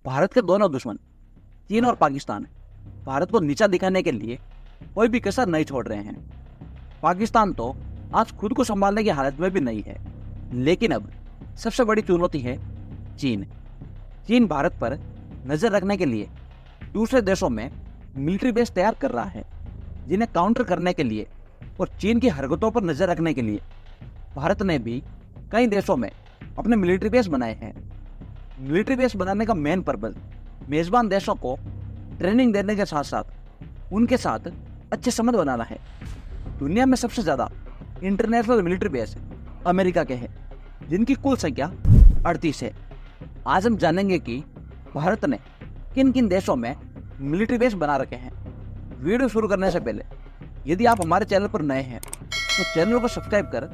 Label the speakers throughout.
Speaker 1: भारत के दोनों दुश्मन चीन और पाकिस्तान भारत को नीचा दिखाने के लिए कोई भी कसर नहीं छोड़ रहे हैं। पाकिस्तान तो आज खुद को संभालने की हालत में भी नहीं है, लेकिन अब सबसे बड़ी चुनौती है चीन। चीन भारत पर नजर रखने के लिए दूसरे देशों में मिलिट्री बेस तैयार कर रहा है, जिन्हें काउंटर करने के लिए और चीन की हरकतों पर नजर रखने के लिए भारत ने भी कई देशों में अपने मिलिट्री बेस बनाए हैं। मिलिट्री बेस बनाने का मेन पर्पज मेजबान देशों को ट्रेनिंग देने के साथ साथ उनके साथ अच्छे संबंध बनाना है। दुनिया में सबसे ज्यादा इंटरनेशनल मिलिट्री बेस अमेरिका के हैं, जिनकी कुल संख्या 38 है। आज हम जानेंगे कि भारत ने किन किन देशों में मिलिट्री बेस बना रखे हैं। वीडियो शुरू करने से पहले यदि आप हमारे चैनल पर नए हैं तो चैनल को सब्सक्राइब कर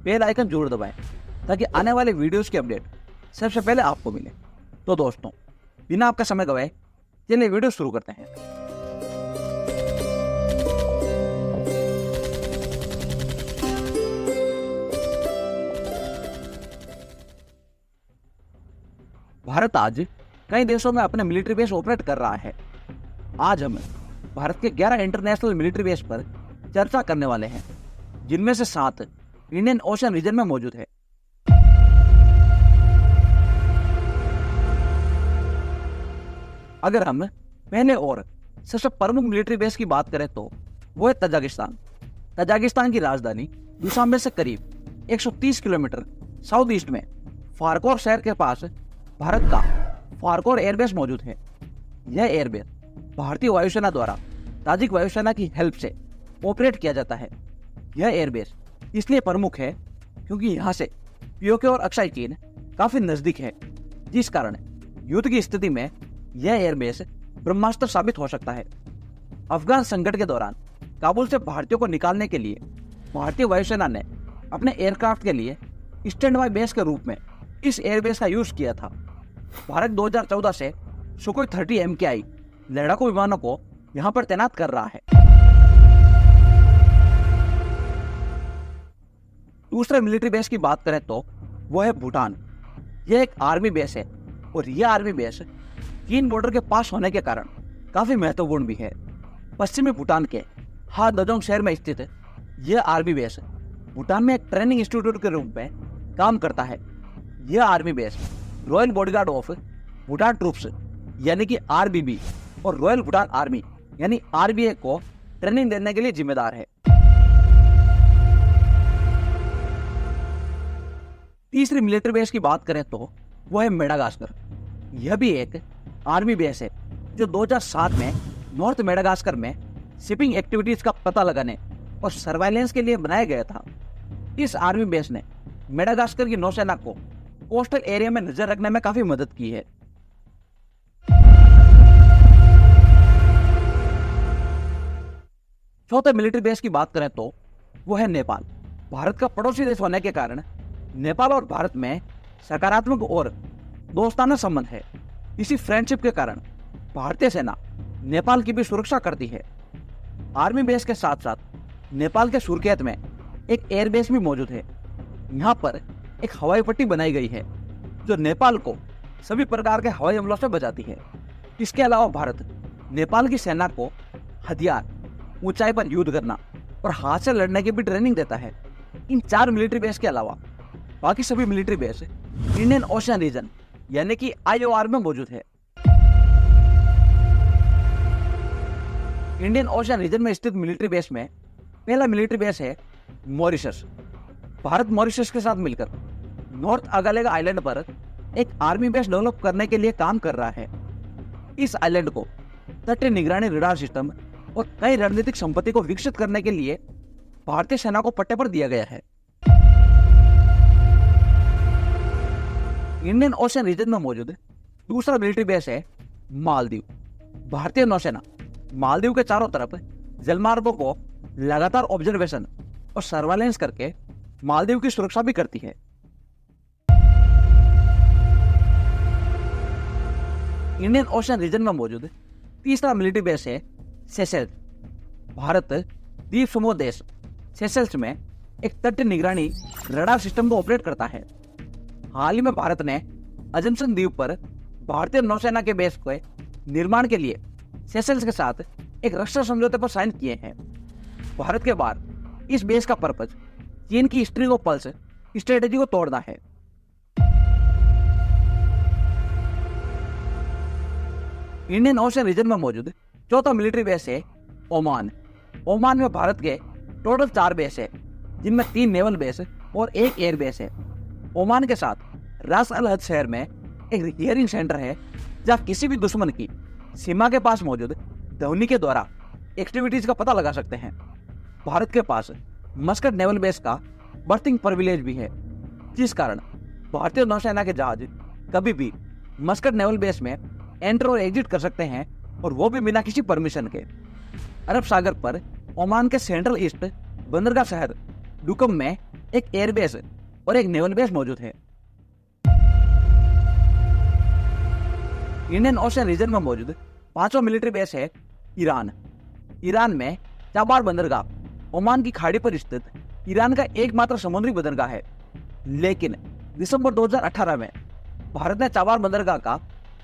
Speaker 1: बेल आइकन जरूर दबाएं, ताकि आने वाले वीडियोस की अपडेट सबसे पहले आपको मिले। तो दोस्तों, बिना आपका समय गवाए चलिए वीडियो शुरू करते हैं। भारत आज कई देशों में अपने मिलिट्री बेस ऑपरेट कर रहा है। आज हम भारत के 11 इंटरनेशनल मिलिट्री बेस पर चर्चा करने वाले हैं, जिनमें से 7 इंडियन ओशन रीजन में मौजूद है। अगर हम पहले और सबसे प्रमुख मिलिट्री बेस की बात करें तो वो है तजाकिस्तान। तजाकिस्तान की राजधानी दुशांबे से करीब 130 किलोमीटर साउथ ईस्ट में फारकोर शहर के पास भारत का फारकोर एयरबेस मौजूद है। यह एयरबेस भारतीय वायुसेना द्वारा ताजिक वायुसेना की हेल्प से ऑपरेट किया जाता है। यह एयरबेस इसलिए प्रमुख है क्योंकि यहाँ से पीओके और अक्साई चीन काफी नजदीक है, जिस कारण युद्ध की स्थिति में यह एयरबेस ब्रह्मास्त्र साबित हो सकता है। अफगान संकट के दौरान काबुल से भारतीयों को निकालने के लिए भारतीय वायुसेना ने अपने एयरक्राफ्ट के लिए स्टैंड बाय बेस के रूप में इस एयरबेस का यूज किया था। भारत 2014 से सुखोई 30 MKI लड़ाकू विमानों को यहां पर तैनात कर रहा है। दूसरे मिलिट्री बेस की बात करें तो वह है भूटान। यह एक आर्मी बेस है और यह आर्मी बेस चीन बॉर्डर के पास होने के कारण काफी महत्वपूर्ण भी है। पश्चिमी भूटान के हादजोंग शहर में स्थित यह आर्मी बेस भूटान में एक ट्रेनिंग इंस्टीट्यूट के रूप में काम करता है। यह army base royal bodyguard of Bhutan troops यानी कि RBB और रॉयल भूटान आर्मी यानी RBA को ट्रेनिंग देने के लिए जिम्मेदार है। तीसरी मिलिट्री बेस की बात करें तो वह है मेडागास्कर। यह भी एक आर्मी बेस है जो 2007 में नॉर्थ मेडागास्कर में शिपिंग एक्टिविटीज का पता लगाने और सर्वाइलेंस के लिए बनाया गया था। इस आर्मी बेस ने मेडागास्कर की नौसेना को कोस्टल एरिया में नजर रखने में काफी मदद की है। चौथे मिलिट्री बेस की बात करें तो वो है नेपाल। भारत का पड़ोसी देश होने के कारण नेपाल और भारत में सकारात्मक और दोस्ताना संबंध है। इसी फ्रेंडशिप के कारण भारतीय सेना नेपाल की भी सुरक्षा करती है। आर्मी बेस के साथ साथ नेपाल के सुरखेत में एक एयरबेस भी मौजूद है। यहाँ पर एक हवाई पट्टी बनाई गई है जो नेपाल को सभी प्रकार के हवाई हमलों से बचाती है। इसके अलावा भारत नेपाल की सेना को हथियार, ऊंचाई पर युद्ध करना और हाथ से लड़ने की भी ट्रेनिंग देता है। इन 4 मिलिट्री बेस के अलावा बाकी सभी military base Indian Ocean region यानी कि IOR में मौजूद है। इंडियन ओशन रीजन में स्थित मिलिट्री बेस में पहला मिलिट्री बेस है मॉरिशस। भारत मॉरिशस के साथ मिलकर नॉर्थ अगालेगा आइलैंड पर एक आर्मी बेस डेवलप करने के लिए काम कर रहा है। इस आइलैंड को तटीय निगरानी रडार सिस्टम और कई रणनीतिक संपत्ति को विकसित करने के लिए भारतीय सेना को पट्टे पर दिया गया है। इंडियन ओशन रीजन में मौजूद दूसरा मिलिट्री बेस है मालदीव। भारतीय नौसेना मालदीव के चारों तरफ जलमार्गों को लगातार ऑब्जर्वेशन और सर्वेलेंस करके मालदीव की सुरक्षा भी करती है। इंडियन ओशन रीजन में मौजूद तीसरा मिलिट्री बेस है सेशेल्स। भारत द्वीप समूह देश सेशेल्स में एक तटीय निगरानी रडार सिस्टम को ऑपरेट करता है। हाल ही में भारत ने अजम्पशन द्वीप पर भारतीय नौसेना के बेस के निर्माण के लिए सेशल्स के साथ एक रक्षा समझौते पर साइन किए हैं। भारत के बाहर इस बेस का पर्पज चीन की स्ट्रिंग ऑफ पल्स स्ट्रेटेजी को तोड़ना है। इंडियन ओशन रीजन में मौजूद चौथा मिलिट्री बेस है ओमान। ओमान में भारत के टोटल 4 बेस है, जिनमें 3 नेवल बेस और 1 एयर बेस है। ओमान के साथ रास अल हद शहर में एक हियरिंग सेंटर है, जहां किसी भी दुश्मन की सीमा के पास मौजूद ध्वनि के द्वारा एक्टिविटीज का पता लगा सकते हैं। भारत के पास मस्कट नेवल बेस का बर्थिंग प्रिविलेज भी है, जिस कारण भारतीय नौसेना के जहाज कभी भी मस्कट नेवल बेस में एंटर और एग्जिट कर सकते हैं, और वो भी बिना किसी परमिशन के। अरब सागर पर ओमान के सेंट्रल ईस्ट बंदरगाह शहर डुकम में एक एयरबेस और एक नेवल बेस मौजूद है। इंडियन ओशन रीजन में मौजूद 5वां मिलिट्री बेस है ईरान। ईरान में चाबार बंदरगाह ओमान की खाड़ी पर स्थित ईरान का एकमात्र समुद्री बंदरगाह है, लेकिन दिसंबर 2018 में भारत ने चाबार बंदरगाह का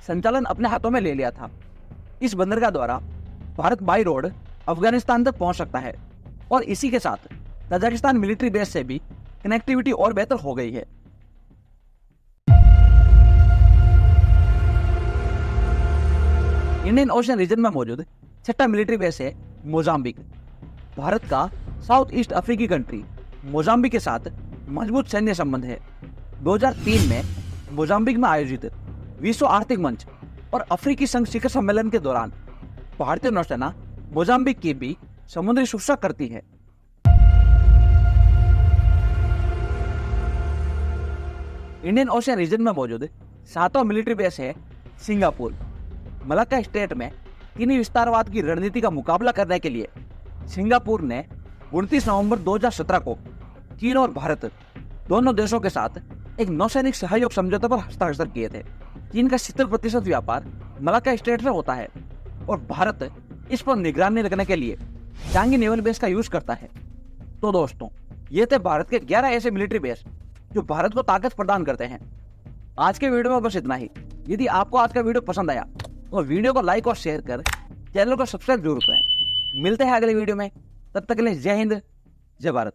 Speaker 1: संचालन अपने हाथों में ले लिया था। इस बंदरगाह द्वारा भारत बाई रोड अफगानिस्तान तक पहुंच सकता है, और इसी के साथ तजाकिस्तान मिलिट्री बेस से भी कनेक्टिविटी और बेहतर हो गई है। इंडियन ओशन रीजन में मौजूद 6वां मिलिट्री बेस है मोजाम्बिक। भारत का साउथ ईस्ट अफ्रीकी कंट्री मोजाम्बिक के साथ मजबूत सैन्य संबंध है। 2003 में मोजाम्बिक में आयोजित विश्व आर्थिक मंच और अफ्रीकी संघ शिखर सम्मेलन के दौरान भारतीय नौसेना मोजाम्बिक की भी समुद्री सुरक्षा करती है। इंडियन ओशन रीजन में मौजूद 7वां मिलिट्री बेस है सिंगापुर। मलाक्का स्टेट में चीनी विस्तारवाद की रणनीति का मुकाबला करने के लिए सिंगापुर ने 29 नवंबर 2017 को चीन और भारत दोनों देशों के साथ एक नौसैनिक सहयोग समझौते पर हस्ताक्षर किए थे। चीन का 70% व्यापार मलाक्का स्टेट से होता है, और भारत इस पर निगरानी रखने के लिए चांगी नेवल बेस का यूज करता है। तो दोस्तों, ये थे भारत के 11 ऐसे मिलिट्री बेस जो भारत को ताकत प्रदान करते हैं। आज के वीडियो में बस इतना ही। यदि आपको आज का वीडियो पसंद आया तो वीडियो को लाइक और शेयर कर चैनल को सब्सक्राइब जरूर करें। मिलते हैं अगले वीडियो में, तब तक के लिए जय हिंद, जय भारत।